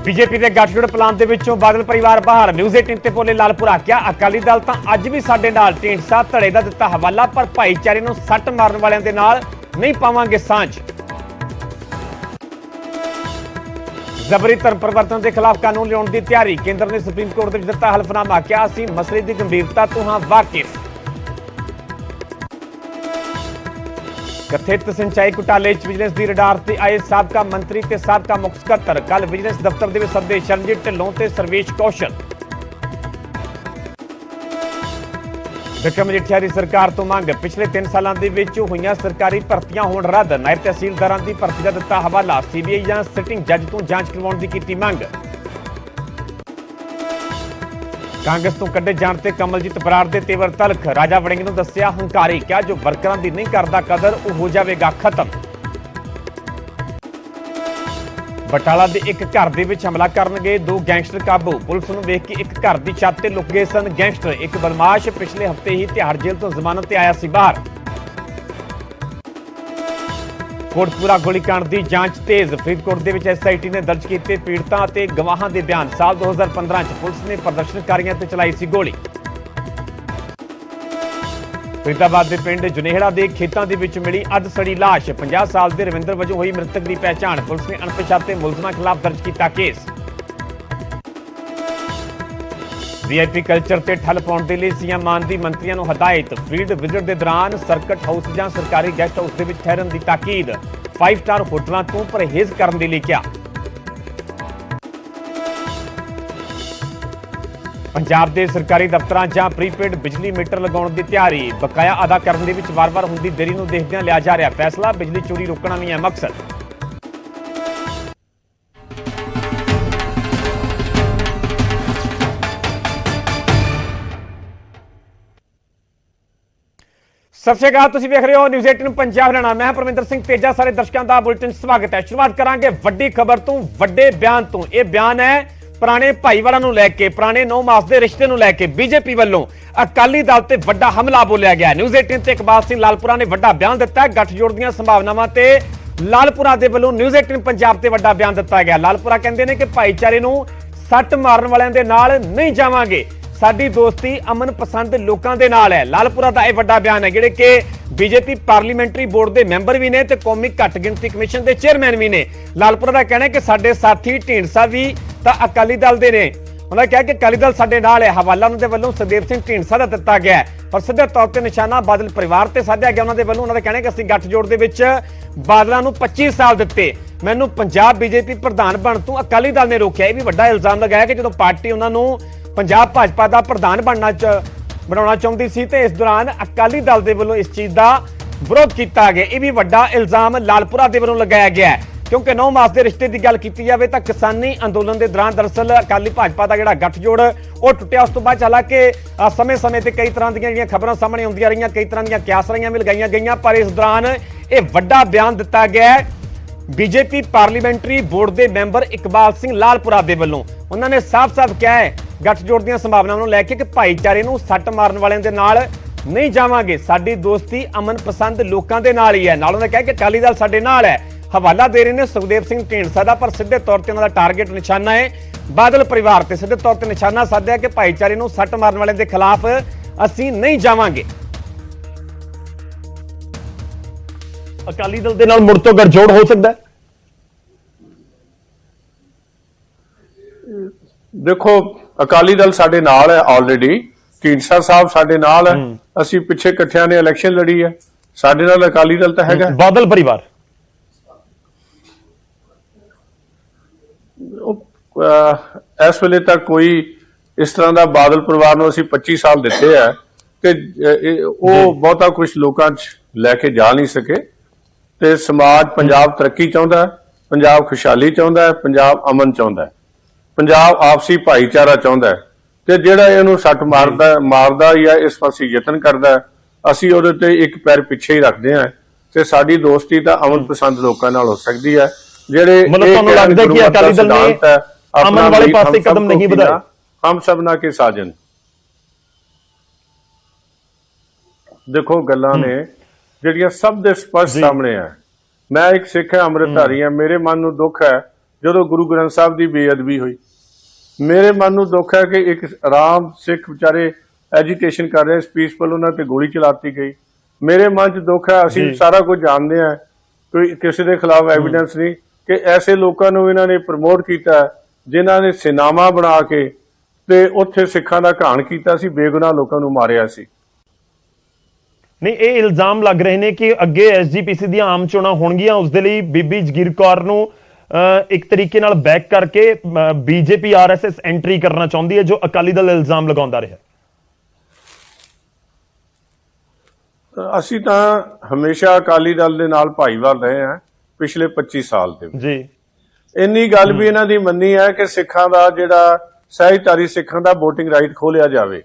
BJP के गठजोड़ plan के विचों बादल परिवार बाहर। न्यूज़ 18 ते बोले लालपुरा क्या अकाली दल तां अज भी साडे नाल। ढींडसा धड़े दा दिता हवाला पर भाईचारे नूं सੱਟ मारन वालियां दे नाल नहीं पावांगे सांझ। जबरी धर्म परिवर्तन के खिलाफ कानून लियाउण दी तैयारी। केंद्र ने सुप्रीम कोर्ट विच दिता हलफनामा। क्या असीं मसले की गंभीरता तो हां वाकिफ। कथित सिंचाई घोटाले विजिलेंस की रडार से आए साबका मंत्री ते साबका मुख सकत्तर। कल विजिलेंस दफ्तर के सदे शरणजीत ढिल्लों ते सर्वेश कौशल। विक्रम मजीठिया की सरकार तो मंग। पिछले 3 सालों के हुई सरकारी भर्तियां होण रद्द। नायब तहसीलदारां की भर्ती का दिता हवाला। सीबीआई या सिटिंग जज तो जांच करवाउण की मंग। कांग्रेस तो कड्ढे जाण ते कमलजीत बराड़ दे तेवर तलख। राजा वड़िंग नूं दस्सिया हंकारी। क्या जो वर्करां दी नहीं करदा कदर वो हो जाएगा खत्म। बटाला दे एक घर दे विच हमला करन गए 2 गैंगस्टर काबू। पुलिस नूं वेख के एक घर की छत ते लुक गए सन गैंगस्टर। एक बदमाश पिछले हफ्ते ही तिहाड़ जेल तो जमानत ते आया सी बाहर। कोटपुरा गोलीकांड की जांच तेज। फरीदकोट के SIT ने दर्ज किए पीड़ितां ते गवाहां के बयान। साल 2015 च पुलिस ने प्रदर्शनकारियों ते चलाई सी गोली। फरीदाबाद के पिंड जुनेहड़ा के खेतों के विच मिली अध सड़ी लाश। 50 साल के रविंदर वजों हुई मृतक की पहचान। पुलिस ने अणपछाते मुलजमां खिलाफ दर्ज किया केस। VIP कल्चर से ठल पाने के लिए CM मान की मंत्रियों को हदायत। फील्ड विजिट के दौरान सर्किट हाउस या सरकारी गैसट हाउस के ठहरन की ताकीद। 5 स्टार होटलों तो परहेज करने के लिए क्या। पंजाब के सरकारी दफ्तर या प्रीपेड बिजली मीटर लगाने की तैयारी। बकाया अदा करने के वार-वार होंदी देरी को देखदे लिया जा रहा फैसला। बिजली चोरी रोकना भी है मकसद। सत श्री अकाल, तुसीं वेख रहे हो न्यूज़ 18 पंजाब हरियाणा। मैं परमिंदर सिंह तेजा। सारे दर्शकों का बुलेटिन स्वागत है। शुरुआत करांगे वड्डी खबर तो, वड्डे बयान तो। यह बयान है पुराने भाईवाला नूं लैके, पुराने 9 मास के रिश्ते नूं लैके बीजेपी वालों अकाली दल ते वड्डा हमला बोलिया गया। न्यूज़ 18 ते इकबाल सिंह लालपुरा ने वड्डा बयान दिता है। गठजोड़ दीआं संभावनावां ते लालपुरा दे वल्लों न्यूज़ 18 पंजाब ते वड्डा बयान दिता गया। लालपुरा कहंदे ने कि भाईचारे नूं सੱਟ मारन वालियां दे नाल नहीं जावांगे, साडी दोस्ती अमन पसंद लोगों के नाल है। लालपुरा का यह वड्डा बयान है जिहड़े कि बीजेपी पार्लीमेंटरी बोर्ड के मैंबर भी ने ते कौमी घट गिणती कमिशन के चेयरमैन भी ने। लालपुरा का कहना है कि साडे साथी ढींडसा भी तां अकाली दल दे ने। उन्होंने कहा कि अकाली दल साडे नाल है। हवाला उन्हां दे वल्लों सुखदेव सिंह ढींडसा दा दिता गया है पर सीधे तौर पर निशाना बादल परिवार ते साधिया गया। उन्हां दे वल्लों उन्हां दा कहना है कि असीं गठजोड़ दे विच बादलां नूं 25 साल दिते, मैनूं पंजाब बीजेपी प्रधान बण तों अकाली दल ने रोकिया। यह भी वड्डा इल्जाम लगाया कि जदों पार्टी उन्हां नूं पंजाब भाजपा का प्रधान बनाना चाहती सी ते इस दौरान अकाली दल के वलों इस चीज़ का विरोध किया गया। यह भी वड्डा इल्जाम लालपुरा के वलों लगाया गया है क्योंकि 9 मास के रिश्ते की गल की जाए तो किसानी अंदोलन के दौरान दरअसल अकाली भाजपा का जो गठजोड़ वो टुटिया। उस तो बाद हालांकि समय समय पर कई तरह दी खबर सामने आउंदियां रहियां, कई तरह दी क्यासराइयां भी लगाई गई, पर इस दौरान यह वड्डा बयान दिता गया है बीजेपी पार्लीमेंटरी बोर्ड के मैंबर इकबाल सिंह लालपुरा के वलों। उन्होंने साफ साफ कहा है गठजोड़ दी संभावनावां लैके कि भाईचारे नूं सੱਟ मारन वालियां दे नाल नहीं जावांगे, साडी दोस्ती अमन पसंद लोगों के नाल ही है। नाल उन्होंने कहा कि अकाली दल साडे नाल है। हवाला दे रहे ने सुखदेव सिंह ढींडसा दा, पर सीधे तौर पर उन्होंने टारगेट निशाना है बादल परिवार ते सीधे तौर पर निशाना साधिया कि भाईचारे नूं सੱਟ मारन वालियां दे खिलाफ असीं नहीं जावांगे। अकाली दल दे नाल मुड़ तो गठजोड़ हो सकता है। देखो अकाली दल साडे नाल है ऑलरेडी, ढींडसा साहब साडे नाल है, असीं पिछे इकट्ठियां ने इलेक्शन लड़ी है, साडे नाल अकाली दल तो हैगा। बादल परिवार इस वेले तक कोई इस तरह का बादल परिवार नूं असीं 25 साल दिते है कि वो बहुता कुछ लोगों च लैके जा नहीं सके। ते समाज पंजाब तरक्की चाहुंदा है, पंजाब खुशहाली चाहुंदा है, पंजाब अमन चाहुंदा है, पंजाब आपसी भाईचारा चाहुंदा है। ते जिहड़ा इहनूं सੱਟ मारदा या इस पासे यतन करदा है, असीं उहदे ते एक पैर पिछे ही रखदे हां ते साडी दोस्ती तां अमन पसंद लोकां नाल हो सकदी है। जिहड़े तुहानूं लगदा कि अकाली दल ने अमन वाले पासे कदम नहीं बढ़ाए? हम सबना के साजन देखो गल्लां ने ਜਿਹੜੀਆਂ ਸਭ ਦੇ ਸਪਸ਼ਟ ਸਾਹਮਣੇ ਹੈ। मैं एक सिख है, अमृतधारी है, मेरे मन ਨੂੰ दुख है ਜਦੋਂ ਗੁਰੂ ਗ੍ਰੰਥ ਸਾਹਿਬ ਦੀ ਬੇਅਦਬੀ ਹੋਈ। ਮੇਰੇ ਮਨ ਨੂੰ ਦੁੱਖ ਹੈ ਕਿ ਇੱਕ ਆਰਾਮ ਸਿੱਖ ਵਿਚਾਰੇ ਐਜੀਟੇਸ਼ਨ ਕਰ ਰਹੇ, ਪੀਸਫੁਲ, ਉਹਨਾਂ ਤੇ ਗੋਲੀ ਚਲਾਤੀ ਗਈ। ਮੇਰੇ ਮਨ 'ਚ ਦੁੱਖ ਹੈ, ਅਸੀਂ ਸਾਰਾ ਕੁਝ ਜਾਣਦੇ ਹਾਂ, ਕੋਈ ਕਿਸੇ ਦੇ ਖਿਲਾਫ ਐਵੀਡੈਂਸ ਨਹੀਂ, ਕਿ ਐਸੇ ਲੋਕਾਂ ਨੂੰ ਇਹਨਾਂ ਨੇ ਪ੍ਰਮੋਟ ਕੀਤਾ ਜਿਨ੍ਹਾਂ ਨੇ ਸਿਨਾਮਾ ਬਣਾ ਕੇ ਤੇ ਉੱਥੇ ਸਿੱਖਾਂ ਦਾ ਘਾਣ ਕੀਤਾ ਸੀ, ਬੇਗੁਨਾਹ ਲੋਕਾਂ ਨੂੰ ਮਾਰਿਆ ਸੀ। ਨਹੀਂ, ਇਹ ਇਲਜ਼ਾਮ ਲੱਗ ਰਹੇ ਨੇ ਕਿ ਅੱਗੇ ਐਸਜੀਪੀਸੀ ਦੀਆਂ ਆਮ ਚੋਣਾਂ ਹੋਣਗੀਆਂ, ਉਸ ਦੇ ਲਈ ਬੀਬੀ ਜਗੀਰ ਕੌਰ ਨੂੰ ਇੱਕ ਤਰੀਕੇ ਨਾਲ ਬੈਕ ਕਰਕੇ ਬੀਜੇਪੀ ਆਰਐਸਐਸ ਐਂਟਰੀ ਕਰਨਾ ਚਾਹੁੰਦੀ ਹੈ, ਜੋ ਅਕਾਲੀ ਦਲ ਇਲਜ਼ਾਮ ਲਗਾਉਂਦਾ ਰਿਹਾ। ਅਸੀਂ ਤਾਂ ਹਮੇਸ਼ਾ ਅਕਾਲੀ ਦਲ ਦੇ ਨਾਲ ਭਾਈਵਾਲ ਰਹੇ ਹਾਂ ਪਿਛਲੇ 25 ਸਾਲ ਦੇ ਵਿੱਚ। ਜੀ, ਇੰਨੀ ਗੱਲ ਵੀ ਇਹਨਾਂ ਦੀ ਮੰਨੀ ਹੈ ਕਿ ਸਿੱਖਾਂ ਦਾ ਜਿਹੜਾ ਸਹਿਜਧਾਰੀ ਸਿੱਖਾਂ ਦਾ VOTING ਰਾਈਟ ਖੋਲਿਆ ਜਾਵੇ।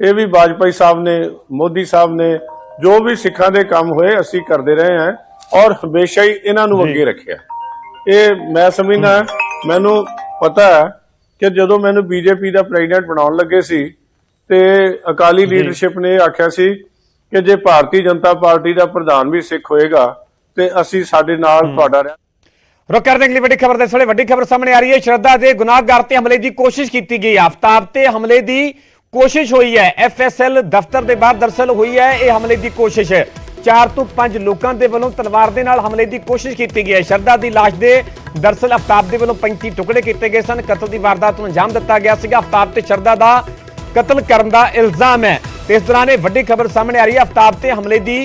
ਇਹ ਵੀ ਵਾਜਪਾਈ ਸਾਹਿਬ ਨੇ, ਮੋਦੀ ਸਾਹਿਬ ਨੇ, ਜੋ ਵੀ ਸਿੱਖਾਂ ਦੇ ਕੰਮ ਹੋਏ ਅਸੀਂ ਕਰਦੇ ਰਹੇ ਹਾਂ ਔਰ ਹਮੇਸ਼ਾ ਹੀ ਇਹਨਾਂ ਨੂੰ ਅੱਗੇ ਰੱਖਿਆ। ਇਹ ਮੈਂ ਸਮਝਦਾ, ਮੈਨੂੰ ਪਤਾ ਹੈ ਕਿ ਜਦੋਂ ਮੈਨੂੰ ਬੀਜੇਪੀ ਦਾ ਪ੍ਰੈਜ਼ੀਡੈਂਟ ਬਣਾਉਣ ਲੱਗੇ ਸੀ ਤੇ ਅਕਾਲੀ ਲੀਡਰਸ਼ਿਪ ਨੇ ਆਖਿਆ ਸੀ ਕਿ ਜੇ ਭਾਰਤੀ ਜਨਤਾ ਪਾਰਟੀ ਦਾ ਪ੍ਰਧਾਨ ਵੀ ਸਿੱਖ ਹੋਏਗਾ ਤੇ ਅਸੀਂ ਸਾਡੇ ਨਾਲ ਤੁਹਾਡਾ रुक कर अगली बड़ी खबर इस वे वड्डी खबर सामने आ रही है। श्रद्धा के गुनाहगार ते हमले की कोशिश की गई। आफ्ताब ते हमले की कोशिश हुई है। FSL दफ्तर के बाहर दरअसल हुई है यह हमले की कोशिश। 4 ਤੋਂ 5 लोगों के वालों तलवार के नाल हमले की कोशिश की गई है। श्रद्धा की लाश के दरअसल आफ्ताब के वालों 35 टुकड़े किए गए सन। कतल की वारदात को अंजाम दिता गया सीगा। आफ्ताब ते श्रद्धा का कतल करने का इल्जाम है। इस दौरान यह वड्डी खबर सामने आ रही है। आफ्ताब ते हमले की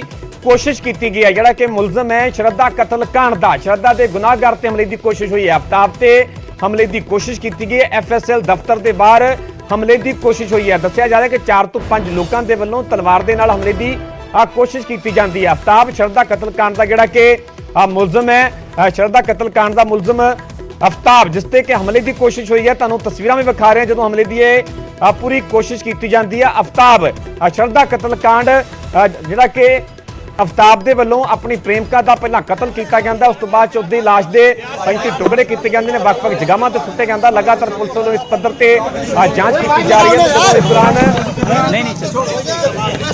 कोशिश की गई है। जिहड़ा कि मुलजम है श्रद्धा कतल कांड का, श्रद्धा के गुनाहगार ते हमले की कोशिश हुई है। आफ्ताब ते हमले की कोशिश की गई है। FSL दफ्तर के बाहर हमले की कोशिश हुई है। दस्सिया जा रहा है कि 4 ਤੋਂ 5 लोगों के वालों तलवार के नाल हमले की कोशिश की जाती है। आफ्ताब श्रद्धा कतल कांड का जिहड़ा कि मुलजम है, श्रद्धा कतल कांड का मुलजम आफ्ताब, जिसते कि हमले की कोशिश हुई है। तुहानूं तस्वीरां भी विखा रहे हैं जो हमले की पूरी कोशिश की जाती है। आफ्ताब श्रद्धा कतल कांड जिहड़ा कि आफ्ताब के वालों अपनी प्रेमिका का पहला कतल किया जाता है, उस तो बाद उसकी लाश के 35 टुकड़े किए जाते हैं, ਵੱਖ-ਵੱਖ जगहों पर सुट्टे जाता। लगातार पुलिस वालों इस पद्धर से जांच की जा रही है। इस दौरान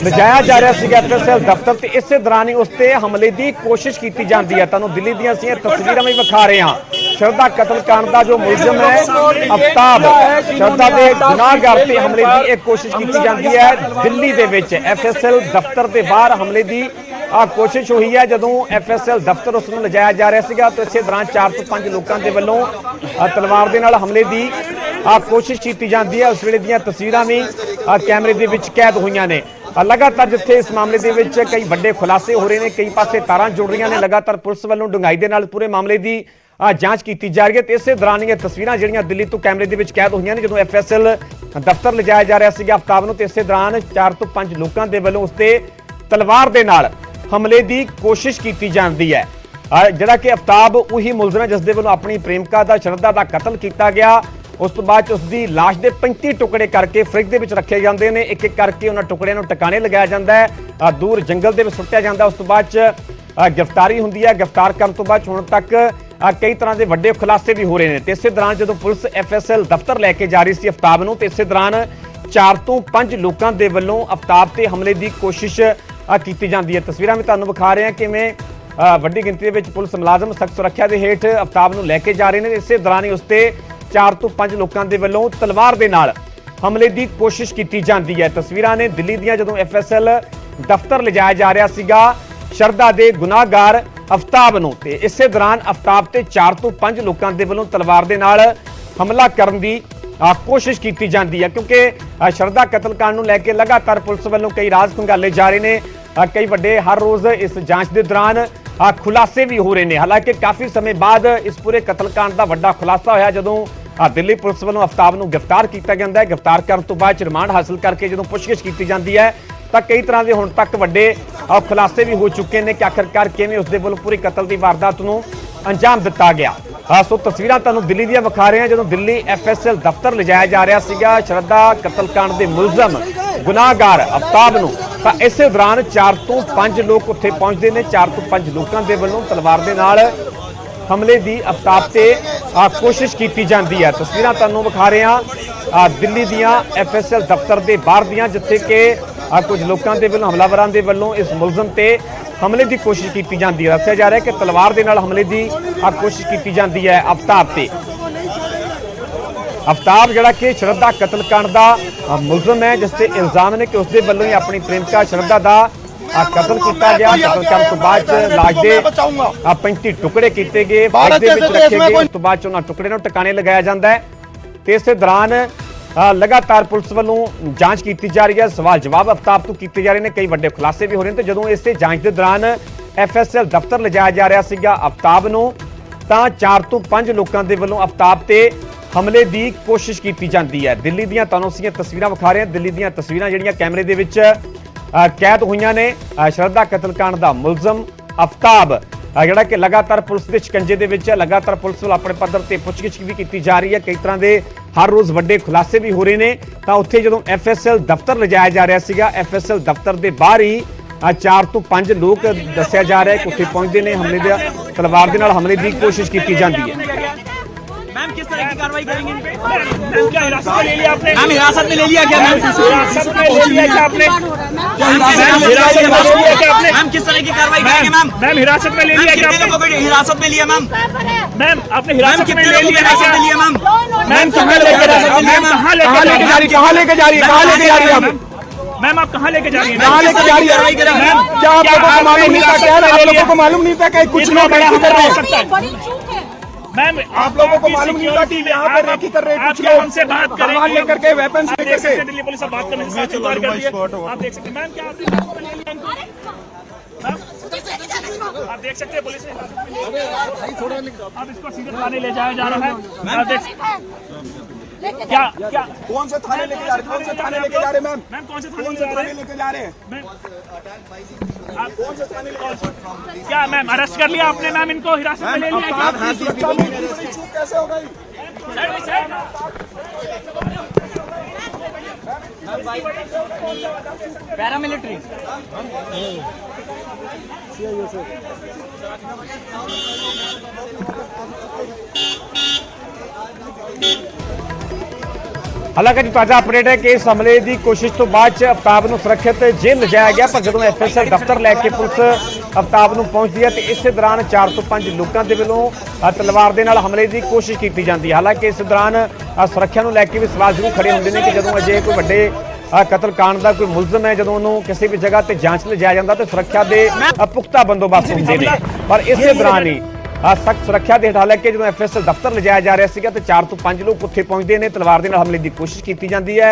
लिजाया जा रहा है FSL दफ्तर से, इस दौरान ही उस पर हमले की कोशिश की जाती है। तुहानूं दिल्ली दी असीं तस्वीरां भी विखा रहे हैं। श्रद्धा कतल कांड का जो मुलजम है आफ्ताब, श्रद्धा के गुनाहगार से हमले की एक कोशिश की जाती है। दिल्ली के विच FSL दफ्तर के बाहर हमले की कोशिश हुई है। जदों FSL दफ्तर उसनूं लिजाया जा रहा सीगा तो इस दौरान 4 ਤੋਂ 5 लोगों के वालों तलवार के नाल हमले की कोशिश की जाती है। उस वेले दीयां तस्वीरां भी कैमरे दे विच कैद हुई ने। लगातार जिथे इस मामले दे विच कई वड्डे खुलासे हो रहे हैं, कई पासे तारां जुड़ रही ने। लगातार पुलिस वालों डूंघाई दे नाल पूरे मामले की जांच की जा रही है। तो इस दौरान ये तस्वीरां जिहड़ियां दिल्ली तो कैमरे दे विच कैद हुई ने जदों FSL दफ्तर लिजाया जा रहा सीगा आफ्ताब नूं। तो इस दौरान 4 ਤੋਂ 5 लोगों के वालों उसते तलवार के नाल हमले की कोशिश की जाती है। जिहड़ा कि आफ्ताब उही मुलजम है जिस दे वालों अपनी प्रेमिका का श्रद्धा का कतल किया गया। उस तो बाद उसकी लाश के 35 टुकड़े करके फ्रिज के विच रखे जाते हैं। एक एक करके उन्होंने टुकड़े को टकाने लगाया जाता है, दूर जंगल के सुट्टिया जाता है। उस तो बाद गिरफ्तारी होंदी है। गिरफ्तार करने तो बाद हुण तक कई तरह के वड्डे खुलासे भी हो रहे हैं। तो इस दौरान जो पुलिस FSL दफ्तर लैके जा रही थी आफ्ताब नूं, तो इस दौरान 4 ਤੋਂ 5 लोगों के वालों आफ्ताब से हमले की कोशिश की जाती है। तस्वीरां भी तुहानूं विखा रहे हैं किवें वड्डी गिनती में पुलिस मुलाजम सख्त सुरक्षा के हेठ आफ्ताब नूं लैके जा रहे हैं। इस दौरान ही उसते 4 ਤੋਂ 5 लोगों के वालों तलवार के नाल हमले की कोशिश की जाती है। तस्वीरां ने दिल्ली दियां जदों FSL दफ्तर लिजाया जा रहा सीगा श्रद्धा के गुनाहगार आफ्ताब नूं, ते इस दौरान आफ्ताब ते 4 ਤੋਂ 5 लोगों के वालों तलवार के नाल हमला करने की कोशिश की जाती है। क्योंकि श्रद्धा कतल कांड नूं लैके लगातार पुलिस वालों कई राज खंगाले जा रहे हैं। कई वड्डे हर रोज़ इस जांच के दौरान खुलासे भी हो रहे हैं। हालांकि काफ़ी समय बाद इस पूरे कतल कांड का वड्डा खुलासा होया जदों दिल्ली पुलिस वालों आफ्ताब नूं गिरफ्तार किया जाता है। गिरफ्तार करने तो बाद रिमांड हासिल करके जो पुछगिछ की जाती है तो कई तरह के हुण तक वड्डे खुलासे भी हो चुके हैं कि आखिरकार किवें उसदे वल्लों पूरी कतल की वारदात नूं अंजाम दिता गया। सो तस्वीरां तुहानूं दिल्ली ਦੀਆਂ विखा रहे हैं जो दिल्ली FSL दफ्तर लिजाया जा रहा सीगा श्रद्धा कतल कांड के मुलजम गुनाहगार आफ्ताब नूं। तो इस दौरान 4 ਤੋਂ 5 लोग उत्थे पहुंचते हैं। 4 ਤੋਂ 5 लोगों के वालों तलवार के नाल हमले की आफ्ताब से कोशिश की जाती है। तस्वीरां तुहानूं विखा रहे हैं दिल्ली दियां FSL दफ्तर के बाहर दियां, जिथे कि कुछ लोगों के वालों हमलावरां के वालों इस मुलजम से ਹਮਲੇ ਦੀ ਕੋਸ਼ਿਸ਼ ਕੀਤੀ ਜਾਂਦੀ ਹੈ। ਦੱਸਿਆ ਜਾ ਰਿਹਾ ਕਿ ਤਲਵਾਰ ਦੇ ਨਾਲ ਹਮਲੇ ਦੀ ਕੋਸ਼ਿਸ਼ ਕੀਤੀ ਜਾਂਦੀ ਹੈ ਆਫਤਾਬ ਤੇ। ਆਫਤਾਬ ਜਿਹੜਾ ਕਿ ਸ਼ਰਧਾ ਕਤਲकांड ਦਾ ਮੁਲਜ਼ਮ ਹੈ, ਜਿਸ ਤੇ ਇਲਜ਼ਾਮ ਨੇ ਕਿ ਉਸ ਦੇ ਵੱਲੋਂ ਹੀ ਆਪਣੀ ਪ੍ਰੇਮਿਕਾ ਸ਼ਰਧਾ ਦਾ ਕਤਲ ਕੀਤਾ ਗਿਆ। ਕਤਲ ਕਰਨ ਤੋਂ ਬਾਅਦ ਲਾਸ਼ ਦੇ 35 ਟੁਕੜੇ ਕੀਤੇ ਗਏ, ਫਰਿੱਜ ਦੇ ਵਿੱਚ ਰੱਖੇ ਗਏ। ਉਸ ਤੋਂ ਬਾਅਦ ਉਹਨਾਂ ਟੁਕੜੇ ਨੂੰ ਟਿਕਾਣੇ ਲਗਾਇਆ ਜਾਂਦਾ ਹੈ ਤੇ ਇਸੇ ਦੌਰਾਨ ਲਗਾਤਾਰ ਪੁਲਿਸ ਵੱਲੋਂ ਜਾਂਚ ਕੀਤੀ ਜਾ ਰਹੀ ਹੈ। ਸਵਾਲ ਜਵਾਬ ਆਫਤਾਬ ਤੋਂ ਕੀਤੇ ਜਾ ਰਹੇ ਨੇ, ਕਈ ਵੱਡੇ ਖੁਲਾਸੇ ਵੀ ਹੋ ਰਹੇ ਨੇ। ਤੇ ਜਦੋਂ ਇਸੇ ਜਾਂਚ ਦੇ ਦੌਰਾਨ FSL ਦਫ਼ਤਰ ਲਿਜਾਇਆ ਜਾ ਰਿਹਾ ਸੀਗਾ ਆਫਤਾਬ ਨੂੰ, ਤਾਂ 4 ਤੋਂ 5 ਲੋਕਾਂ ਦੇ ਵੱਲੋਂ ਆਫਤਾਬ ਤੇ ਹਮਲੇ ਦੀ ਕੋਸ਼ਿਸ਼ ਕੀਤੀ ਜਾਂਦੀ ਹੈ। ਦਿੱਲੀ ਦੀਆਂ ਤੁਹਾਨੂੰ ਅਸੀਂ ਤਸਵੀਰਾਂ ਵਿਖਾ ਰਹੇ ਹਾਂ। ਦਿੱਲੀ ਦੀਆਂ ਤਸਵੀਰਾਂ ਜਿਹੜੀਆਂ ਕੈਮਰੇ ਦੇ ਵਿੱਚ ਕੈਦ ਹੋਈਆਂ ਨੇ। ਸ਼ਰਧਾ ਕਤਲकांड ਦਾ ਮੁਲਜ਼ਮ ਆਫਤਾਬ ਜਿਹੜਾ ਕਿ ਲਗਾਤਾਰ ਪੁਲਿਸ ਦੇ ਸ਼ਿਕੰਜੇ ਦੇ ਵਿੱਚ ਹੈ। ਲਗਾਤਾਰ ਪੁਲਿਸ ਵੱਲ ਆਪਣੇ ਪੱਧਰ ਤੇ ਪੁੱਛਗਿੱਛ ਵੀ ਕੀਤੀ ਜਾ ਰਹੀ ਹੈ। ਕਈ ਤਰ੍ਹਾਂ ਦੇ ਹਰ ਰੋਜ਼ ਵੱਡੇ ਖੁਲਾਸੇ ਵੀ ਹੋ ਰਹੇ ਨੇ। ਤਾਂ ਉੱਥੇ ਜਦੋਂ FSL ਦਫ਼ਤਰ ਲਿਜਾਇਆ ਜਾ ਰਿਹਾ ਸੀਗਾ, FSL ਦਫ਼ਤਰ ਦੇ ਬਾਹਰ ਹੀ 4 ਤੋਂ 5 ਲੋਕ ਦੱਸਿਆ ਜਾ ਰਿਹਾ ਹੈ ਕਿ ਉੱਥੇ ਪਹੁੰਚਦੇ ਨੇ। ਹਮਲੇ ਦੇ ਤਲਵਾਰ ਦੇ ਨਾਲ ਹਮਲੇ ਦੀ ਕੋਸ਼ਿਸ਼ ਕੀਤੀ ਜਾਂਦੀ ਹੈ। मैम किस तरह की कार्रवाई करेंगे इन पे? मैम क्या हिरासत में ले लिया आपने? मैम हिरासत में ले लिया क्या? मैम हिरासत में ले लिया क्या आपने? हिरासत में ले लिया क्या आपने? मैम किस तरह की कार्रवाई करेंगे मैम? मैम हिरासत में ले लिया क्या आपने? हिरासत में लिया मैम? मैम आपने हिरासत में ले लिया क्या? मैम मैम कहाँ लेके जा रही है? मैम कहाँ लेके जा रही है? कहाँ लेके जा रही है? कहाँ लेके जा रही है आप? मैम आप कहाँ लेके जा रही हैं? कहाँ लेके जा रही है? मैम क्या आप लोगों को मालूम नहीं था? क्या आप लोगों को मालूम नहीं था कि कुछ ना बड़ा खतरा हो सकता है? मैम आप लोगों को मालूम नहीं था कि यहाँ पर रेकी कर रहे हैं कुछ लोग हमसे बात करेंगे लेकर के वेपन्स लेकर के दिल्ली पुलिस बात करने से स्वीकार कर दिया। आप देख सकते हैं मैम क्या आप देख सकते हैं पुलिस ने अब इसको सीधे थाने ले जाया जा रहा है। आप देख क्या क्या कौन से थाने लेके जा रहे? कौन से थाने लेके जा रहे मैम? मैम कौन से थाने लेके जा रहे हैं? आप कौन से थाने लेके क्या मैम अरेस्ट कर लिया आपने? मैम इनको हिरासत में ले लिया कैसे हो गई? पैरामिलिट्री ਹਾਲਾਂਕਿ ਤਾਜ਼ਾ ਅਪਡੇਟ ਹੈ ਕਿ ਇਸ ਹਮਲੇ ਦੀ ਕੋਸ਼ਿਸ਼ ਤੋਂ ਬਾਅਦ ਚ ਆਫਤਾਬ ਨੂੰ ਸੁਰੱਖਿਅਤ ਜੇਲ੍ਹ ਲਿਜਾਇਆ ਗਿਆ। ਪਰ ਜਦੋਂ FSL ਦਫ਼ਤਰ ਲੈ ਕੇ ਪੁਲਿਸ ਆਫਤਾਬ ਨੂੰ ਪਹੁੰਚਦੀ ਹੈ ਤੇ ਇਸੇ ਦੌਰਾਨ 4 ਤੋਂ 5 ਲੋਕਾਂ ਦੇ ਵੱਲੋਂ ਤਲਵਾਰ ਦੇ ਨਾਲ ਹਮਲੇ ਦੀ ਕੋਸ਼ਿਸ਼ ਕੀਤੀ ਜਾਂਦੀ ਹੈ। ਹਾਲਾਂਕਿ ਇਸ ਦੌਰਾਨ ਸੁਰੱਖਿਆ ਨੂੰ ਲੈ ਕੇ ਵੀ ਸਵਾਲ ਜ਼ਰੂਰ ਖੜੇ ਹੁੰਦੇ ਨੇ ਕਿ ਜਦੋਂ ਅਜੇ ਕੋਈ ਵੱਡੇ ਕਤਲकांड ਦਾ ਕੋਈ ਮੁਲਜ਼ਮ ਹੈ, ਜਦੋਂ ਉਹਨੂੰ ਕਿਸੇ ਵੀ ਜਗ੍ਹਾ ਤੇ ਜਾਂਚ ਲਿਜਾਇਆ ਜਾਂਦਾ ਤੇ ਸੁਰੱਖਿਆ ਦੇ ਪੁਖਤਾ ਬੰਦੋਬਸਤ ਹੁੰਦੇ ਨੇ। ਪਰ ਇਸੇ ਦੌਰਾਨ ਹੀ ਸਖਤ ਸੁਰੱਖਿਆ ਦੇ ਹੇਠ ਹਾਲਾਂਕਿ ਜਦੋਂ FSL ਦਫ਼ਤਰ ਲਿਜਾਇਆ ਜਾ ਰਿਹਾ ਸੀਗਾ ਤੇ 4 ਤੋਂ 5 ਲੋਕ ਉੱਥੇ ਪਹੁੰਚਦੇ ਨੇ। ਤਲਵਾਰ ਦੇ ਨਾਲ ਹਮਲੇ ਦੀ ਕੋਸ਼ਿਸ਼ ਕੀਤੀ ਜਾਂਦੀ ਹੈ।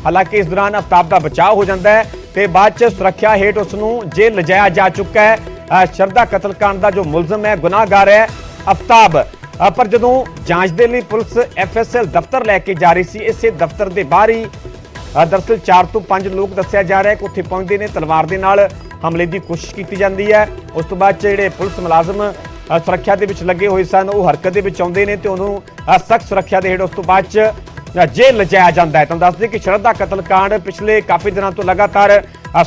ਹਾਲਾਂਕਿ ਇਸ ਦੌਰਾਨ ਆਫਤਾਬ ਦਾ ਬਚਾਅ ਹੋ ਜਾਂਦਾ ਹੈ ਤੇ ਬਾਅਦ ਚ ਸੁਰੱਖਿਆ ਹੇਠ ਉਸ ਨੂੰ ਜੇਲ੍ਹ ਲਿਜਾਇਆ ਜਾ ਚੁੱਕਾ ਹੈ। ਸ਼ਰਧਾ ਕਤਲकांड ਦਾ ਜੋ ਮੁਲਜ਼ਮ ਹੈ, ਗੁਨਾਹਗਾਰ ਹੈ ਆਫਤਾਬ। ਪਰ ਜਦੋਂ ਜਾਂਚ ਦੇ ਲਈ ਪੁਲਿਸ FSL ਦਫ਼ਤਰ ਲੈ ਕੇ ਜਾ ਰਹੀ ਸੀ, ਇਸੇ ਦਫ਼ਤਰ ਦੇ ਬਾਹਰ ਹੀ ਦਰਅਸਲ 4 ਤੋਂ 5 ਲੋਕ ਦੱਸਿਆ ਜਾ ਰਿਹਾ ਕਿ ਉੱਥੇ ਪਹੁੰਚਦੇ ਨੇ। ਤਲਵਾਰ ਦੇ ਨਾਲ ਹਮਲੇ ਦੀ ਕੋਸ਼ਿਸ਼ ਕੀਤੀ ਜਾਂਦੀ ਹੈ। ਉਸ ਤੋਂ ਬਾਅਦ ਜਿਹੜੇ ਪੁਲਿਸ ਮੁਲਾਜ਼ਮ ਸੁਰੱਖਿਆ ਦੇ ਵਿੱਚ ਲੱਗੇ ਹੋਏ ਸਨ ਉਹ ਹਰਕਤ ਦੇ ਵਿੱਚ ਆਉਂਦੇ ਨੇ ਤੇ ਉਹਨੂੰ ਸਖਤ ਸੁਰੱਖਿਆ ਦੇ ਹੇਠ ਉਸ ਤੋਂ ਬਾਅਦ ਚ ਜੇਲ੍ਹ ਲਿਜਾਇਆ ਜਾਂਦਾ ਹੈ। ਤੁਹਾਨੂੰ ਦੱਸ ਦਈਏ ਕਿ ਸ਼ਰਧਾ ਕਤਲकांड ਪਿਛਲੇ ਕਾਫੀ ਦਿਨਾਂ ਤੋਂ ਲਗਾਤਾਰ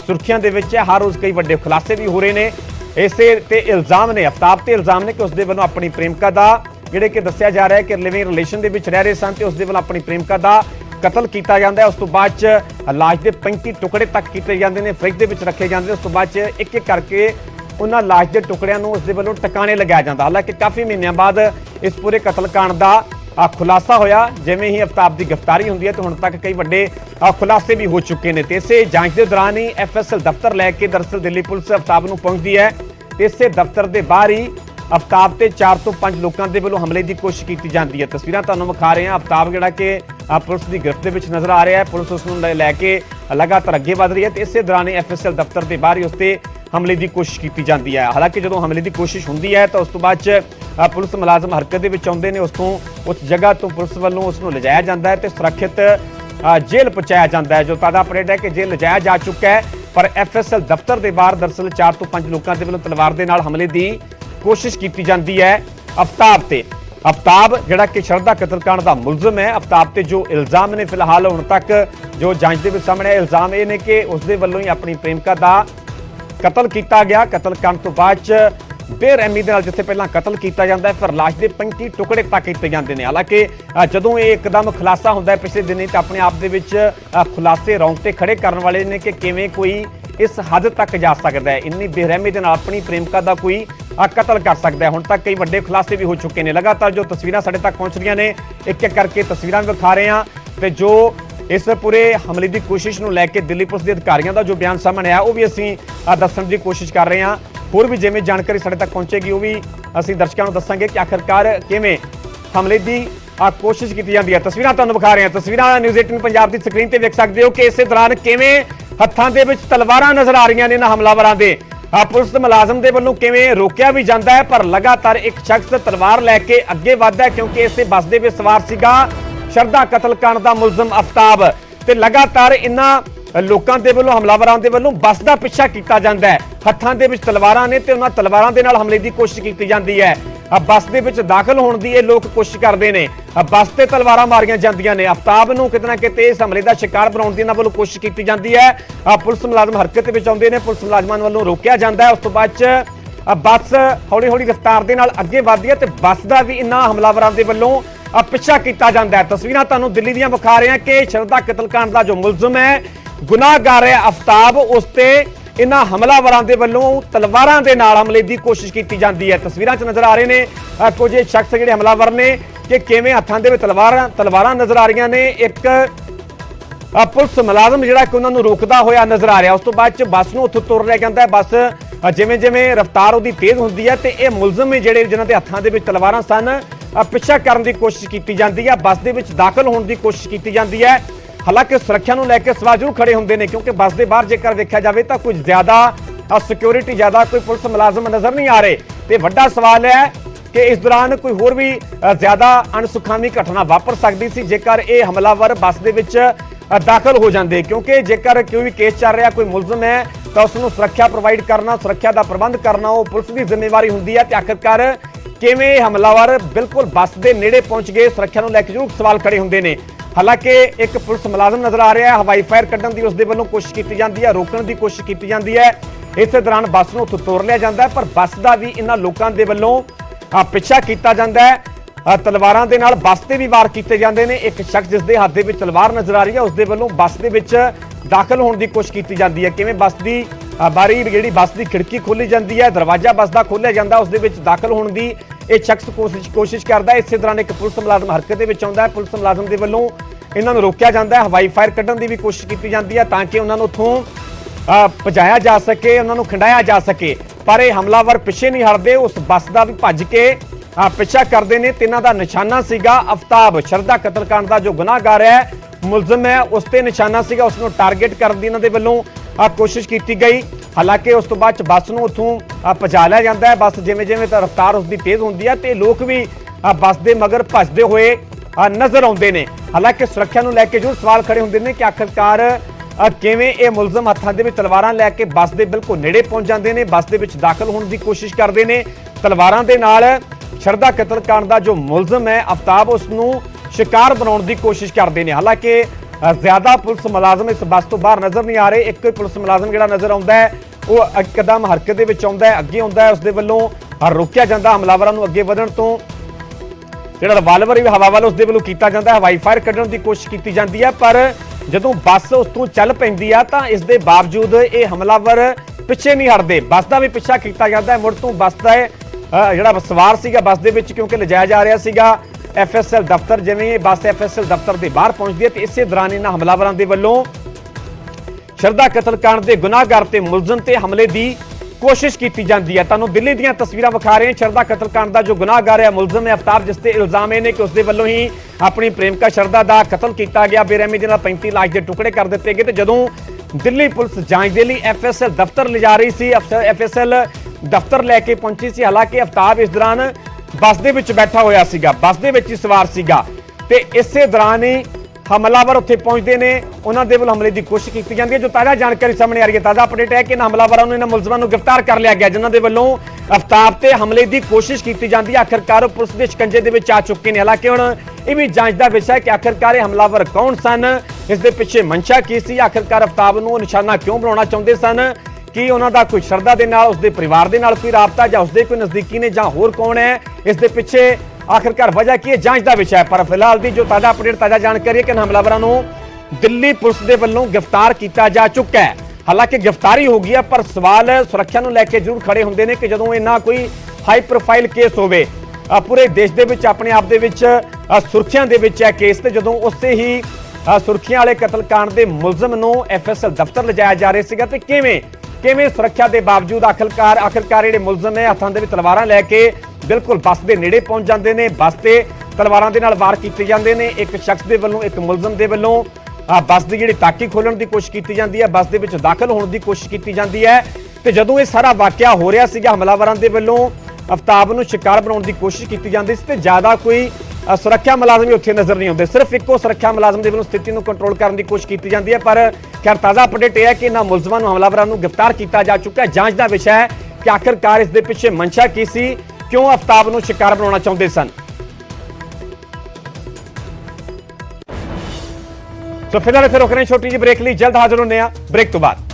ਸੁਰਖੀਆਂ ਦੇ ਵਿੱਚ ਹੈ। ਹਰ ਰੋਜ਼ ਕਈ ਵੱਡੇ ਖੁਲਾਸੇ ਵੀ ਹੋ ਰਹੇ ਨੇ। ਇਸੇ ਤੇ ਇਲਜ਼ਾਮ ਨੇ ਆਫਤਾਬ ਤੇ ਇਲਜ਼ਾਮ ਨੇ ਕਿ ਉਸ ਦੇ ਵੱਲੋਂ ਆਪਣੀ ਪ੍ਰੇਮਿਕਾ ਦਾ ਜਿਹੜੇ ਕਿ ਦੱਸਿਆ ਜਾ ਰਿਹਾ ਹੈ ਕਿ ਲਿਵਿੰਗ ਰਿਲੇਸ਼ਨ ਦੇ ਵਿੱਚ ਰਹਿ ਰਹੇ ਸਨ ਤੇ ਉਸ ਦੇ ਵੱਲੋਂ ਆਪਣੀ ਪ੍ਰੇਮਿਕਾ ਦਾ ਕਤਲ ਕੀਤਾ ਜਾਂਦਾ ਹੈ। ਉਸ ਤੋਂ ਬਾਅਦ ਚ ਲਾਸ਼ ਦੇ 35 ਟੁਕੜੇ ਤੱਕ ਕੀਤੇ ਜਾਂਦੇ ਨੇ, ਫਰਿੱਜ ਦੇ ਵਿੱਚ ਰੱਖੇ ਜਾਂਦੇ ਨੇ। ਉਸ ਤੋਂ ਬਾਅਦ ਚ ਇੱਕ ਇੱਕ ਕਰਕੇ ਉਹਨਾਂ ਲਾਸ਼ ਦੇ ਟੁਕੜਿਆਂ ਨੂੰ ਉਸ ਦੇ ਵੱਲੋਂ ਟਿਕਾਣੇ ਲਗਾਇਆ ਜਾਂਦਾ। ਹਾਲਾਂਕਿ ਕਾਫੀ ਮਹੀਨਿਆਂ ਬਾਅਦ ਇਸ ਪੂਰੇ ਕਤਲकांड ਦਾ ਖੁਲਾਸਾ ਹੋਇਆ। ਜਿਵੇਂ ਹੀ ਆਫਤਾਬ ਦੀ ਗ੍ਰਿਫਤਾਰੀ ਹੁੰਦੀ ਹੈ ਤੇ ਹੁਣ ਤੱਕ ਕਈ ਵੱਡੇ ਖੁਲਾਸੇ ਵੀ ਹੋ ਚੁੱਕੇ ਨੇ। ਤੇ ਇਸੇ ਜਾਂਚ ਦੇ ਦੌਰਾਨ ਹੀ FSL ਦਫ਼ਤਰ ਲੈ ਕੇ ਦਰਅਸਲ ਦਿੱਲੀ ਪੁਲਿਸ ਆਫਤਾਬ ਨੂੰ ਪਹੁੰਚਦੀ ਹੈ ਤੇ ਇਸੇ ਦਫ਼ਤਰ ਦੇ ਬਾਹਰ ਹੀ ਆਫਤਾਬ ਤੇ 4 ਤੋਂ 5 ਲੋਕਾਂ ਦੇ ਵੱਲੋਂ ਹਮਲੇ ਦੀ ਕੋਸ਼ਿਸ਼ ਕੀਤੀ ਜਾਂਦੀ ਹੈ। ਤਸਵੀਰਾਂ ਤੁਹਾਨੂੰ ਵਿਖਾ ਰਹੇ ਹਾਂ। ਆਫਤਾਬ ਜਿਹੜਾ ਕਿ ਪੁਲਿਸ ਦੀ ਗ੍ਰਿਫਤ ਦੇ ਵਿੱਚ ਨਜ਼ਰ ਆ ਰਿਹਾ ਹੈ। ਪੁਲਿਸ ਉਸ ਨੂੰ ਲੈ ਕੇ ਲਗਾਤਾਰ ਅੱਗੇ ਵਧ ਰਹੀ ਹੈ ਤੇ ਇਸੇ ਦੌਰਾਨ ਹੀ FSL ਦਫ਼ਤਰ ਦੇ ਬਾਹਰ ਹੀ ਉਸ ਤੇ ਹਮਲੇ ਦੀ ਕੋਸ਼ਿਸ਼ ਕੀਤੀ ਜਾਂਦੀ ਹੈ। ਹਾਲਾਂਕਿ ਜਦੋਂ ਹਮਲੇ ਦੀ ਕੋਸ਼ਿਸ਼ ਹੁੰਦੀ ਹੈ ਤਾਂ ਉਸ ਤੋਂ ਬਾਅਦ ਚ ਪੁਲਿਸ ਮੁਲਾਜ਼ਮ ਹਰਕਤ ਦੇ ਵਿੱਚ ਆਉਂਦੇ ਨੇ। ਉਸ ਜਗ੍ਹਾ ਤੋਂ ਪੁਲਿਸ ਵੱਲੋਂ ਉਸ ਨੂੰ ਲਿਜਾਇਆ ਜਾਂਦਾ ਹੈ ਤੇ ਸੁਰੱਖਿਅਤ ਜੇਲ੍ਹ ਪਹੁੰਚਾਇਆ ਜਾਂਦਾ ਹੈ। ਜੋ ਤਾਜ਼ਾ ਅਪਡੇਟ ਹੈ ਕਿ ਜੇਲ੍ਹ ਲਿਜਾਇਆ ਜਾ ਚੁੱਕਾ ਹੈ। ਪਰ FSL ਦਫ਼ਤਰ ਦੇ ਬਾਹਰ ਦਰਅਸਲ 4 ਤੋਂ 5 ਲੋਕਾਂ ਦੇ ਵੱਲੋਂ ਤਲਵਾਰ ਦੇ ਨਾਲ ਹਮਲੇ ਦੀ ਕੋਸ਼ਿਸ਼ ਕੀਤੀ ਜਾਂਦੀ ਹੈ ਆਫਤਾਬ ਤੇ। ਆਫਤਾਬ ਜਿਹੜਾ ਕਿ ਸ਼ਰਧਾ ਕਤਲकांड ਦਾ ਮੁਲਜ਼ਮ ਹੈ। ਆਫਤਾਬ ਤੇ ਜੋ ਇਲਜ਼ਾਮ ਨੇ ਫਿਲਹਾਲ ਹੁਣ ਤੱਕ ਜੋ ਜਾਂਚ ਦੇ ਵਿੱਚ ਸਾਹਮਣੇ ਆਏ ਇਲਜ਼ਾਮ ਇਹ ਨੇ ਕਿ ਉਸ ਦੇ ਵੱਲੋਂ ਹੀ ਆਪਣੀ ਪ੍ਰੇਮਿਕਾ ਦਾ ਕਤਲ ਕੀਤਾ ਗਿਆ। ਕਤਲ ਕਰਨ ਤੋਂ ਬਾਅਦ ਚ ਬੇਰਹਿਮੀ ਦੇ ਨਾਲ ਜਿੱਥੇ ਪਹਿਲਾਂ ਕਤਲ ਕੀਤਾ ਜਾਂਦਾ ਹੈ ਫਿਰ ਲਾਸ਼ ਦੇ 35 ਟੁਕੜੇ ਤੱਕ ਕੀਤੇ ਜਾਂਦੇ ਨੇ। ਹਾਲਾਂਕਿ ਜਦੋਂ ਇਹ ਇੱਕਦਮ ਖੁਲਾਸਾ ਹੁੰਦਾ ਹੈ ਪਿਛਲੇ ਦਿਨੀ ਤਾਂ ਆਪਣੇ ਆਪ ਦੇ ਵਿੱਚ ਖੁਲਾਸੇ ਰੌਂਗਟੇ ਖੜੇ ਕਰਨ ਵਾਲੇ ਨੇ ਕਿ ਕਿਵੇਂ ਕੋਈ इस हद तक जा सकता है, इन्नी बेरहमी के नाल अपनी प्रेमिका का कोई कतल कर सकता है। हुण तक कई वड्डे खुलासे भी हो चुके हैं। लगातार जो तस्वीरां साडे तक पहुंच रही ने, एक एक करके तस्वीरां भी विखा रहे हैं ते जो इस पूरे हमले की कोशिश नूं लैके दिल्ली पुलिस के अधिकारियों का जो बयान सामने आया वो भी असीं दस्सण की कोशिश कर रहे हैं। होर भी जिवें जानकारी साडे तक पहुंचेगी वो भी असीं दर्शकों को दस्सांगे कि आखिरकार किवें हमले की कोशिश की जाती है। तस्वीरां तुहानूं विखा रहे हैं, तस्वीरां न्यूज़ 18 पंजाब की स्क्रीन पर देख सकते हो कि इस दौरान किवें हत्थां दे विच तलवारां नजर आ रही ने इन्हां हमलावरां दे। पुलिस मुलाजम दे वल्लों किवें रोकिया भी जाता है पर लगातार एक शख्स तलवार लैके अगे वधदा है क्योंकि इस बस दे विच सवार सीगा शरदा कतलकांड का मुलजम अफताब। ते लगातार इन्हां लोकां दे वल्लों हमलावरां दे वल्लों बस का पिछा किया जाता है। हत्थां दे विच तलवारां ने ते उन्हां तलवारां दे नाल हमले की कोशिश की जाती है। बस दे विच दाखिल होने की ये लोग कोशिश करते हैं, बस ते तलवारां मारियां जांदियां ने। अफताब नूं किते ना किते इस हमले का शिकार बनाउण दी इन्हां वल्लों कोशिश की जाती है। पुलिस मुलाजम हरकत विच आउंदे ने, पुलिस मुलाजमां वल्लों रोकिया जाता है। उस तो बाद बस हौली हौली रफ्तार दे नाल अगे वधदी है ते बस का भी इन्हां हमलावरां दे वल्लों पिछा किया जाता है। तस्वीरां तुहानूं दिल्ली दीयां विखा रहे हैं कि शरदा कतलकांड का जो मुलजम है, गुनाहगार है अफताब, उसते इन्हां हमलावरां दे वल्लों तलवारां दे नाल हमले की कोशिश की जाती है। तस्वीरां च नजर आ रहे ने कुछ शख्स जिहड़े हमलावर ने कि किवें हत्थां दे विच तलवारां नजर आ रही ने। एक पुलिस मुलाजम जिहड़ा कि उन्हां नूं रोकदा होया नजर आ रहा। उस तो बाद बस नूं उत्थों तुर लिया जाता है। बस जिवें जिवें रफ्तार उहदी तेज हुंदी है ते इह मुलजम जिहड़े जिन्हां दे हत्थां दे विच तलवारां सन पिछा करने की कोशिश की जाती है। बस दे विच दाखिल होने की कोशिश की जाती है। हालांकि सुरक्षा नूं लैके सवाल जरूर खड़े होंदे ने क्योंकि बस के बाहर जेकर वेख्या जाए तो कुछ ज्यादा सिक्योरिटी ज्यादा कोई पुलिस मुलाजम नजर नहीं आ रहे। तो वड्डा सवाल है कि इस दौरान कोई होर भी ज्यादा अणसुखावी घटना वापर सकती सी जेकर ये हमलावर बस दे विच दाखिल हो जाते, क्योंकि जेकर कोई भी केस चल रहा कोई मुलजम है तो उसनूं सुरक्षा प्रोवाइड करना, सुरक्षा का प्रबंध करना वो पुलिस की जिम्मेवारी होंदी है। आखिरकार किवें हमलावर बिल्कुल बस के नेड़े पहुंच गए, सुरक्षा नूं लैके जरूर सवाल खड़े होंदे ने। हालांकि एक पुलिस मुलाजम नजर आ रहा है, हवाई फायर कड्ढण की उसके वल्लों कोशिश की जाती है, रोकण की कोशिश की जाती है। इस दौरान बस नूं उत्थों तोड़ लिया जाता है पर बस का भी इन्हां लोकां दे वल्लों पिछा किया जाता है। तलवारां दे नाल बस ते भी वार किए जाते हैं। एक शख्स जिसके हाथ दे विच तलवार नजर आ रही है उसके वल्लों बस दे विच दाखिल होने की कोशिश की जाती है। किवें बस की बारी जिहड़ी बस की खिड़की खोली जाती है, दरवाजा बस का खोलिया जाता है, उसके विच दाखिल होने की एक शख्स कोशिश करता है। इस दौरान एक पुलिस मुलाजम हरकत विच आउंदा है। पुलिस मुलाजम के वल्लों इन्हां नूं रोकिया जाता है, हवाई फायर कड्ढण की भी कोशिश की जाती है ताकि उन्हां नूं उत्थों भजाया जा सके, उन्हां नूं खंडाया जा सके। पर ये हमलावर पिछे नहीं हटते, उस बस का भी भज के पिछा करते हैं। तिन्हां दा निशाना सीगा अफताब, शरदा कतलकांड का जो गुनाहगार है मुलजम है उस ते निशाना सीगा, उसनूं टारगेट करन दी इन्हां दे वल्लों कोशिश की गई। हालांकि उस तो बाद बस नूं उत्थों भजा लिया जाता है। बस जिवें जिवें रफ्तार उसकी तेज होंदी है ते लोग भी बस के मगर भजदे हुए नजर आउंदे ने। हालांकि सुरक्षा नूं लैके जरूर सवाल खड़े होंदे ने कि आखिरकार किवें ये मुलजम हत्थां दे विच तलवारां लैके बस के बिल्कुल नेड़े पहुंच जाते हैं, बस के विच दाखिल होने की कोशिश करते हैं। तलवारां दे नाल शरदा कतलकांड का जो मुलजम है अफताब उसनूं शिकार बनाउण की कोशिश करते हैं। हालांकि ज्यादा पुलिस मुलाजम इस बस तो बाहर नजर नहीं आ रहे। एक पुलिस मुलाजम जिहड़ा नजर आउंदा है वो एकदम हरकत दे विच आउंदा है, अगे आउंदा है, उसदे वल्लों रोकिया जाता हमलावरां नूं अगे वधण तो। जिहड़ा रिवाल्वर भी हवा वाल उसदे वल्लों कीता जाता है, हवाई फायर कड्ढण की कोशिश की जाती है। पर जदों बस उस तों चल पैंदी है तो इस दे बावजूद ये हमलावर पिछे नहीं हटते, बस का भी पिछा किया जाता है। मुड़ तो बस का जिहड़ा सवार सीगा बस दे विच क्योंकि लिजाया जा रहा सीगा FSL दफ्तर, जिवें बस FSL दफ्तर के बाहर पहुंचती है तो इस दौरान इन्हां हमलावरां दे वल्लों शरदा कतलकांड के गुनाहगार ते मुलजम ते हमले की कोशिश की जाती है। तुहानूं दिल्ली दीयां तस्वीरां विखा रहे हैं। शरदा कतलकांड का जो गुनाहगार है मुलजम है अफताब, जिसते इल्जाम है कि उसके वल्लों ही अपनी प्रेमिका शरदा का कतल किया गया, बेरहमी दे नाल 35 लाश के टुकड़े कर दिए गए। तो जदों दिल्ली पुलिस जांच के लिए FSL दफ्तर ले जा रही सी, FSL दफ्तर लैके पहुंची सी। हालांकि अफताब इस दौरान बस दे विच बैठा होया सीगा, बस दे विच ही सवार सीगा ते इसे दौरान ही हमलावर उत्थे पहुंचते हैं, उन्होंने वल्लों हमले की कोशिश की जाती है। जो ताज़ा जानकारी सामने आ रही है, ताज़ा अपडेट है कि हमलावरों ने इन्हां मुलजमां नूं गिरफ्तार कर लिया गया जिन्हां दे वल्लों अफताब ते हमले की कोशिश की जाती है। आखिरकार पुलिस के शिकंजे दे विच आ चुके हैं। हालांकि हुण यह भी जांच का विषय है कि आखिरकार ये हमलावर कौन सन, इस दे पिछे मंशा की सी, आखिरकार अफताब नूं निशाना क्यों बनाउणा चाहुंदे सन, कि उन्हां दा कोई शरदा दे नाल उसदे परिवार दे नाल कोई राबता जां उसदे कोई नज़दीकी ने जां होर कौन है, इस दे पिछे आखिरकार वजह की है, जांच का विषय है। पर फिलहाल की जो ताज़ा अपडेट ताज़ा जानकारी है कि हमलावरों को दिल्ली पुलिस के वल्लों गिरफ्तार किया जा चुका है। ਹਾਲਾਂਕਿ ਗ੍ਰਿਫਤਾਰੀ ਹੋ ਗਈ ਹੈ, ਪਰ ਸਵਾਲ ਸੁਰੱਖਿਆ ਨੂੰ ਲੈ ਕੇ ਜ਼ਰੂਰ ਖੜੇ ਹੁੰਦੇ ਨੇ ਕਿ ਜਦੋਂ ਇੰਨਾ ਕੋਈ ਹਾਈ ਪ੍ਰੋਫਾਈਲ ਕੇਸ ਹੋਵੇ, ਪੂਰੇ ਦੇਸ਼ ਦੇ ਵਿੱਚ ਆਪਣੇ ਆਪ ਦੇ ਵਿੱਚ ਸੁਰੱਖਿਆ ਦੇ ਵਿੱਚ ਹੈ ਕੇਸ, ਤੇ ਜਦੋਂ ਉਸੇ ਹੀ ਸੁਰੱਖਿਆ ਵਾਲੇ ਕਤਲकांड ਦੇ ਮੁਲਜ਼ਮ ਨੂੰ FSL ਦਫ਼ਤਰ ਲਿਜਾਇਆ ਜਾ ਰਿਹਾ ਸੀਗਾ, ਤੇ ਕਿਵੇਂ ਸੁਰੱਖਿਆ ਦੇ ਬਾਵਜੂਦ ਆਖਿਰਕਾਰ ਜਿਹੜੇ ਮੁਲਜ਼ਮ ਨੇ ਹੱਥਾਂ ਦੇ ਵਿੱਚ ਤਲਵਾਰਾਂ ਲੈ ਕੇ ਬਿਲਕੁਲ ਬੱਸ ਦੇ ਨੇੜੇ ਪਹੁੰਚ ਜਾਂਦੇ ਨੇ। ਬੱਸ ਤੇ ਤਲਵਾਰਾਂ ਦੇ ਨਾਲ ਵਾਰ ਕੀਤੇ ਜਾਂਦੇ ਨੇ। ਇੱਕ ਸ਼ਖਸ ਦੇ ਵੱਲੋਂ, ਇੱਕ ਮੁਲਜ਼ਮ ਦੇ ਵੱਲੋਂ ਬੱਸ ਦੀ ਜਿਹੜੀ ਤਾਕੀ ਖੋਲਣ ਦੀ ਕੋਸ਼ਿਸ਼ ਕੀਤੀ ਜਾਂਦੀ ਹੈ, ਬੱਸ ਦੇ ਵਿੱਚ ਦਾਖਲ ਹੋਣ ਦੀ ਕੋਸ਼ਿਸ਼ ਕੀਤੀ ਜਾਂਦੀ ਹੈ। ਤੇ ਜਦੋਂ ਇਹ ਸਾਰਾ ਵਾਕਿਆ ਹੋ ਰਿਹਾ ਸੀਗਾ, ਹਮਲਾਵਰਾਂ ਦੇ ਵੱਲੋਂ ਅਫਤਾਬ ਨੂੰ ਸ਼ਿਕਾਰ ਬਣਾਉਣ ਦੀ ਕੋਸ਼ਿਸ਼ ਕੀਤੀ ਜਾਂਦੀ ਸੀ, ਤੇ ਜ਼ਿਆਦਾ ਕੋਈ ਸੁਰੱਖਿਆ ਮੁਲਾਜ਼ਮ ਉੱਥੇ ਨਜ਼ਰ ਨਹੀਂ ਆਉਂਦੇ। ਸਿਰਫ ਇੱਕੋ ਸੁਰੱਖਿਆ ਮੁਲਾਜ਼ਮ ਦੇ ਵੱਲੋਂ ਸਥਿਤੀ ਨੂੰ ਕੰਟਰੋਲ ਕਰਨ ਦੀ ਕੋਸ਼ਿਸ਼ ਕੀਤੀ ਜਾਂਦੀ ਹੈ। ਪਰ ਖੈਰ ਤਾਜ਼ਾ ਅਪਡੇਟ ਇਹ ਹੈ ਕਿ ਇਹਨਾਂ ਮੁਲਜ਼ਮਾਂ ਨੂੰ, ਹਮਲਾਵਰਾਂ ਨੂੰ ਗ੍ਰਿਫਤਾਰ ਕੀਤਾ ਜਾ ਚੁੱਕਾ ਹੈ। ਜਾਂਚ ਦਾ ਵਿਸ਼ਾ ਹੈ ਕਿ ਆਖਿਰਕਾਰ ਇਸ ਦੇ ਪਿੱਛੇ ਮਨਸ਼ਾ ਕੀ ਸੀ, ਕਿਉਂ ਅਫਤਾਬ ਨੂੰ ਸ਼ਿਕਾਰ ਬਣਾਉਣਾ ਚਾਹੁੰਦੇ ਸਨ। ਸੋ ਫਿਲਹਾਲ ਇੱਥੇ ਰੁਕ ਰਹੇ, ਛੋਟੀ ਜਿਹੀ ਬ੍ਰੇਕ ਲਈ, ਜਲਦ ਹਾਜ਼ਰ ਹੁੰਦੇ ਆ ਬ੍ਰੇਕ ਤੋਂ ਬਾਅਦ।